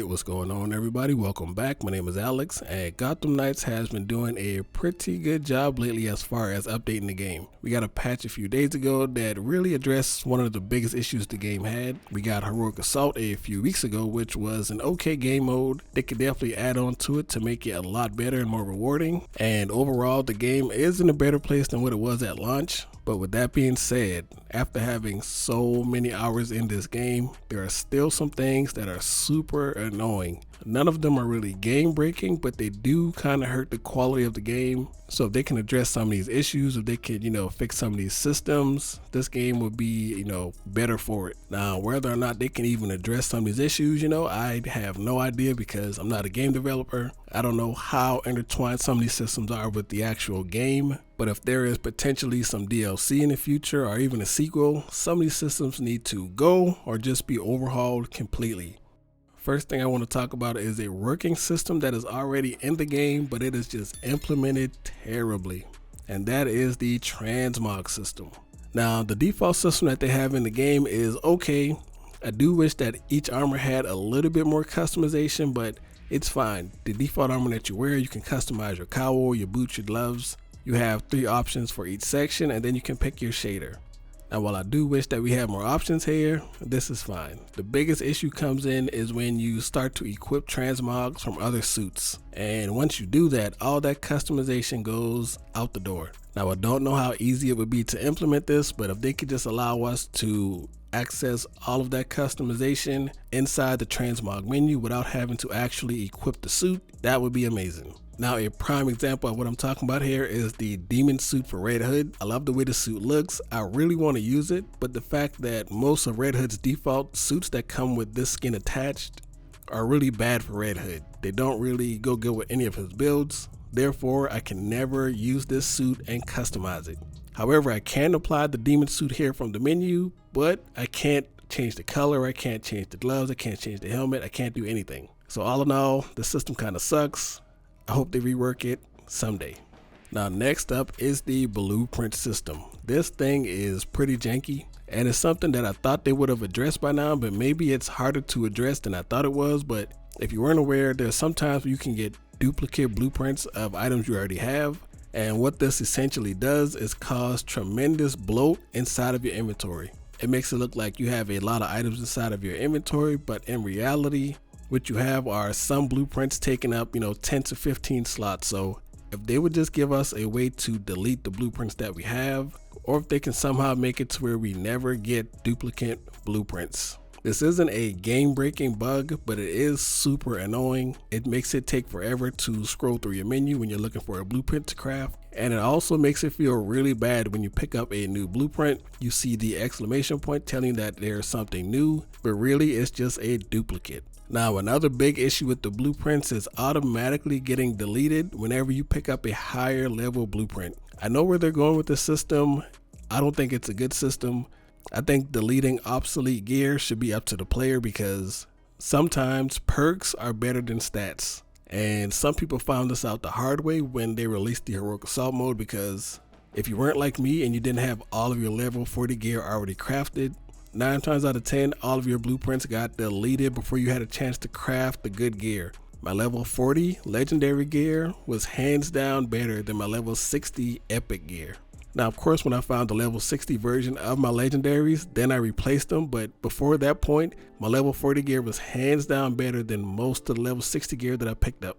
Alright, what's going on everybody? Welcome back. My name is Alex, and Gotham Knights has been doing a pretty good job lately as far as updating the game. We got a patch a few days ago that really addressed one of the biggest issues the game had. We got Heroic Assault a few weeks ago, which was an okay game mode. They could definitely add on to it to make it a lot better and more rewarding. And overall, the game is in a better place than what it was at launch. But with that being said, after having so many hours in this game, there are still some things that are super annoying. None of them are really game breaking, but they do kind of hurt the quality of the game. So if they can address some of these issues, if they could, fix some of these systems, this game would be, better for it. Now, whether or not they can even address some of these issues, I have no idea because I'm not a game developer. I don't know how intertwined some of these systems are with the actual game. But if there is potentially some DLC in the future or even a sequel, some of these systems need to go or just be overhauled completely. First thing I want to talk about is a working system that is already in the game, but it is just implemented terribly. And that is the transmog system. Now, the default system that they have in the game is okay. I do wish that each armor had a little bit more customization, but it's fine. The default armor that you wear, you can customize your cowl, your boots, your gloves. You have 3 options for each section, and then you can pick your shader. Now, while I do wish that we had more options here, this is fine. The biggest issue comes in is when you start to equip transmogs from other suits. And once you do that, all that customization goes out the door. Now, I don't know how easy it would be to implement this, but if they could just allow us to access all of that customization inside the transmog menu without having to actually equip the suit, that would be amazing. Now, a prime example of what I'm talking about here is the demon suit for Red Hood. I love the way the suit looks. I really want to use it, but the fact that most of Red Hood's default suits that come with this skin attached are really bad for Red Hood. They don't really go good with any of his builds. Therefore, I can never use this suit and customize it. However, I can apply the demon suit here from the menu, but I can't change the color, I can't change the gloves, I can't change the helmet, I can't do anything. So all in all, the system kind of sucks. I hope they rework it someday. Now, next up is the blueprint system. This thing is pretty janky, and it's something that I thought they would have addressed by now, but maybe it's harder to address than I thought it was. But if you weren't aware, there's sometimes you can get duplicate blueprints of items you already have. And what this essentially does is cause tremendous bloat inside of your inventory. It makes it look like you have a lot of items inside of your inventory, but in reality, what you have are some blueprints taking up, 10 to 15 slots. So if they would just give us a way to delete the blueprints that we have, or if they can somehow make it to where we never get duplicate blueprints. This isn't a game-breaking bug, but it is super annoying. It makes it take forever to scroll through your menu when you're looking for a blueprint to craft. And it also makes it feel really bad when you pick up a new blueprint. You see the exclamation point telling you that there's something new, but really it's just a duplicate. Now, another big issue with the blueprints is automatically getting deleted whenever you pick up a higher level blueprint. I know where they're going with this system. I don't think it's a good system. I think deleting obsolete gear should be up to the player because sometimes perks are better than stats. And some people found this out the hard way when they released the Heroic Assault mode, because if you weren't like me and you didn't have all of your level 40 gear already crafted, 9 times out of 10, all of your blueprints got deleted before you had a chance to craft the good gear. My level 40 legendary gear was hands down better than my level 60 epic gear. Now, of course, when I found the level 60 version of my legendaries, then I replaced them. But before that point, my level 40 gear was hands down better than most of the level 60 gear that I picked up.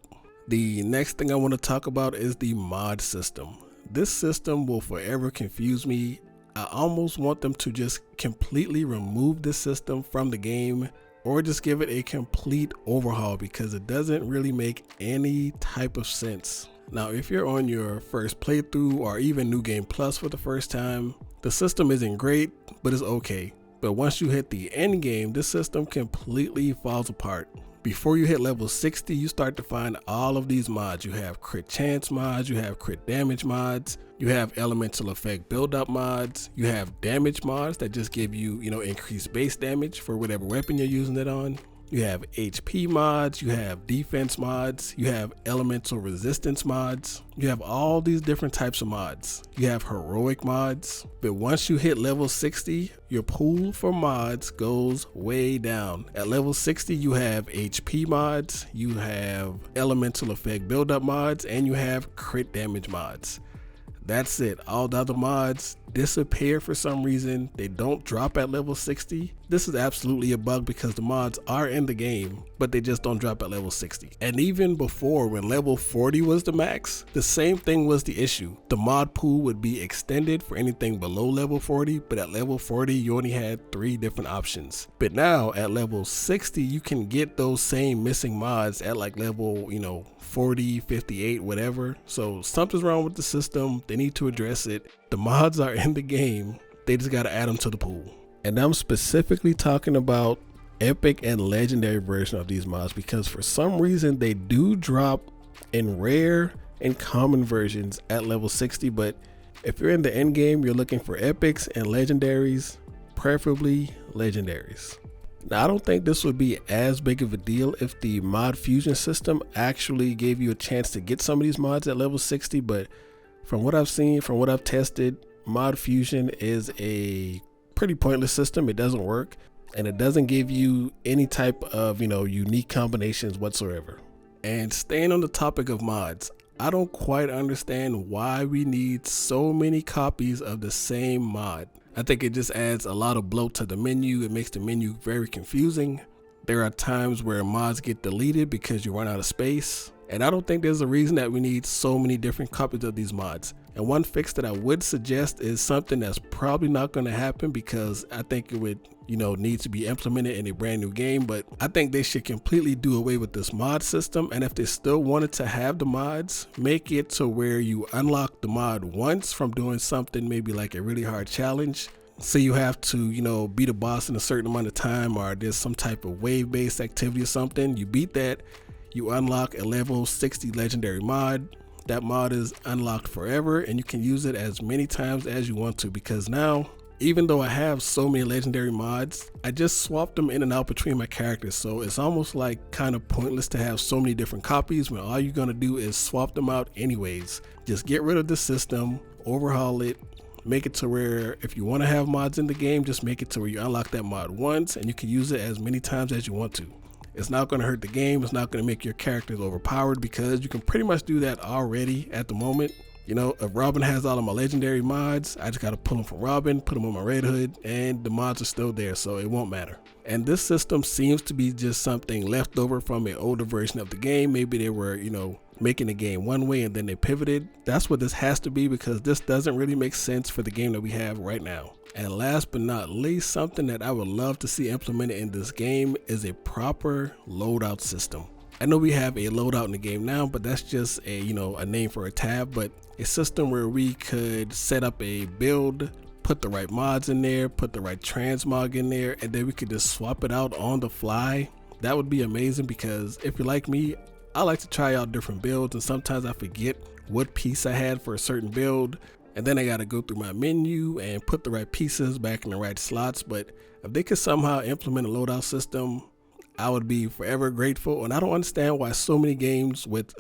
The next thing I want to talk about is the mod system. This system will forever confuse me. I almost want them to just completely remove this system from the game, or just give it a complete overhaul, because it doesn't really make any type of sense. Now, if you're on your first playthrough or even New Game Plus for the first time, the system isn't great, but it's okay. But once you hit the end game, this system completely falls apart. Before you hit level 60, you start to find all of these mods. You have crit chance mods, you have crit damage mods, you have elemental effect build-up mods, you have damage mods that just give you, increased base damage for whatever weapon you're using it on. You have HP mods, you have defense mods, you have elemental resistance mods. You have all these different types of mods. You have heroic mods, but once you hit level 60, your pool for mods goes way down. At level 60, you have HP mods, you have elemental effect buildup mods, and you have crit damage mods. That's it. All the other mods disappear for some reason. They don't drop at level 60. This is absolutely a bug because the mods are in the game, but they just don't drop at level 60. And even before, when level 40 was the max, the same thing was the issue. The mod pool would be extended for anything below level 40, but at level 40, you only had 3 different options. But now at level 60, you can get those same missing mods at like level, 40, 58, whatever. So something's wrong with the system. They need to address it. The mods are in the game. They just got to add them to the pool. And I'm specifically talking about epic and legendary version of these mods because for some reason they do drop in rare and common versions at level 60. But if you're in the end game, you're looking for epics and legendaries, preferably legendaries. Now, I don't think this would be as big of a deal if the mod fusion system actually gave you a chance to get some of these mods at level 60, but from what I've seen, from what I've tested, mod fusion is a pretty pointless system. It doesn't work, and it doesn't give you any type of, unique combinations whatsoever. And staying on the topic of mods, I don't quite understand why we need so many copies of the same mod. I think it just adds a lot of bloat to the menu. It makes the menu very confusing. There are times where mods get deleted because you run out of space. And I don't think there's a reason that we need so many different copies of these mods. And one fix that I would suggest is something that's probably not going to happen because I think it would, need to be implemented in a brand new game. But I think they should completely do away with this mod system. And if they still wanted to have the mods, make it to where you unlock the mod once from doing something, maybe like a really hard challenge. Say you have to, beat a boss in a certain amount of time, or there's some type of wave-based activity or something. You beat that, you unlock a level 60 legendary mod. That mod is unlocked forever and you can use it as many times as you want to, because now, even though I have so many legendary mods, I just swap them in and out between my characters. So it's almost like kind of pointless to have so many different copies when all you're going to do is swap them out anyways. Just get rid of the system, overhaul it, make it to where if you want to have mods in the game, just make it to where you unlock that mod once and you can use it as many times as you want to. It's not going to hurt the game. It's not going to make your characters overpowered because you can pretty much do that already at the moment. If Robin has all of my legendary mods, I just got to pull them from Robin, put them on my Red Hood, and the mods are still there, so it won't matter. And this system seems to be just something left over from an older version of the game. Maybe they were, making the game one way and then they pivoted. That's what this has to be because this doesn't really make sense for the game that we have right now. And last but not least, something that I would love to see implemented in this game is a proper loadout system. I know we have a loadout in the game now, but that's just a name for a tab, but a system where we could set up a build, put the right mods in there, put the right transmog in there, and then we could just swap it out on the fly. That would be amazing because if you're like me, I like to try out different builds and sometimes I forget what piece I had for a certain build. And then I got to go through my menu and put the right pieces back in the right slots. But if they could somehow implement a loadout system, I would be forever grateful. And I don't understand why so many games with,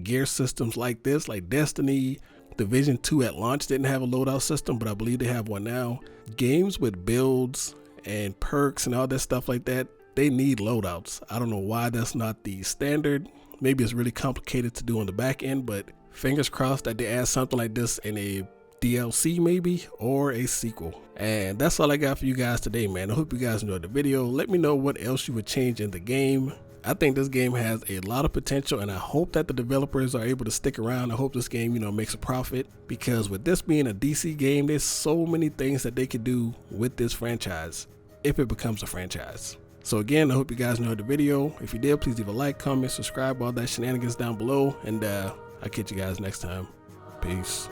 gear systems like this, like Destiny, Division 2 at launch didn't have a loadout system, but I believe they have one now. Games with builds and perks and all that stuff like that, they need loadouts. I don't know why that's not the standard. Maybe it's really complicated to do on the back end, but fingers crossed that they add something like this in a DLC maybe or a sequel. And that's all I got for you guys today, man. I hope you guys enjoyed the video. Let me know what else you would change in the game. I think this game has a lot of potential and I hope that the developers are able to stick around. I hope this game, makes a profit, because with this being a DC game, there's so many things that they could do with this franchise if it becomes a franchise. So again, I hope you guys enjoyed the video. If you did, please leave a like, comment, subscribe, all that shenanigans down below, and I'll catch you guys next time. Peace.